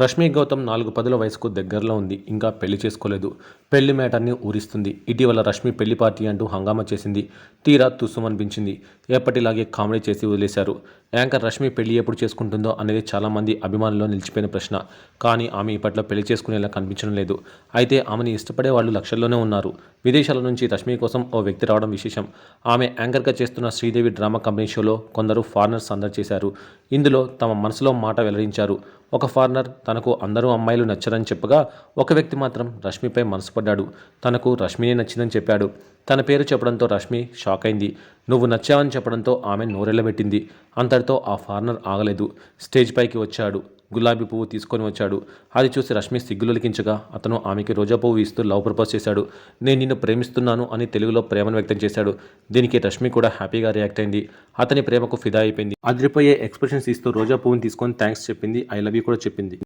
రష్మీ గౌతమ్ 4 వయసుకు దగ్గరలో ఉంది. ఇంకా పెళ్లి చేసుకోలేదు. పెళ్లి మేటర్ని ఊరిస్తుంది. ఇటీవల రష్మీ పెళ్లి పార్టీ అంటూ హంగామా చేసింది. తీరా తుస్సుమనిపించింది. ఎప్పటిలాగే కామెడీ చేసి వదిలేశారు. యాంకర్ రష్మీ పెళ్లి ఎప్పుడు చేసుకుంటుందో అనేది చాలామంది అభిమానుల్లో నిలిచిపోయిన ప్రశ్న. కానీ ఆమె ఇప్పట్లో పెళ్లి చేసుకునేలా కనిపించడం లేదు. అయితే ఆమెను ఇష్టపడే వాళ్ళు లక్షల్లోనే ఉన్నారు. విదేశాల నుంచి రష్మీ కోసం ఓ వ్యక్తి రావడం విశేషం. ఆమె యాంకర్గా చేస్తున్న శ్రీదేవి డ్రామా కంపెనీ షోలో కొందరు ఫారినర్స్ సందడి చేశారు. ఇందులో తమ మనసులో మాట వెల్లడించారు. ఒక ఫారినర్ తనకు అందరూ అమ్మాయిలు నచ్చరని చెప్పగా, ఒక వ్యక్తి మాత్రం రష్మీపై మనసు పడ్డాడు. తనకు రష్మినే నచ్చిందని చెప్పాడు. తన పేరు చెప్పడంతో రష్మి షాక్ అయింది. నువ్వు నచ్చావని చెప్పడంతో ఆమె నోరెళ్లబెట్టింది. అంతటితో ఆ ఫారినర్ ఆగలేదు. స్టేజ్ పైకి వచ్చాడు. గులాబీ పువ్వు తీసుకొని వచ్చాడు. అది చూసి రష్మి సిగ్గులొలికించగా అతను ఆమెకి రోజా పువ్వు ఇస్తూ లవ్ ప్రపోజ్ చేశాడు. నేను నిన్ను ప్రేమిస్తున్నాను అని తెలుగులో ప్రేమను వ్యక్తం చేశాడు. దీనికి రష్మి కూడా హ్యాపీగా రియాక్ట్ అయింది. అతని ప్రేమకు ఫిదా అయిపోయింది. అదిరిపోయే ఎక్స్ప్రెషన్స్ ఇస్తూ రోజా పువ్వుని తీసుకొని థ్యాంక్స్ చెప్పింది. ఐ లవ్ యూ కూడా చెప్పింది.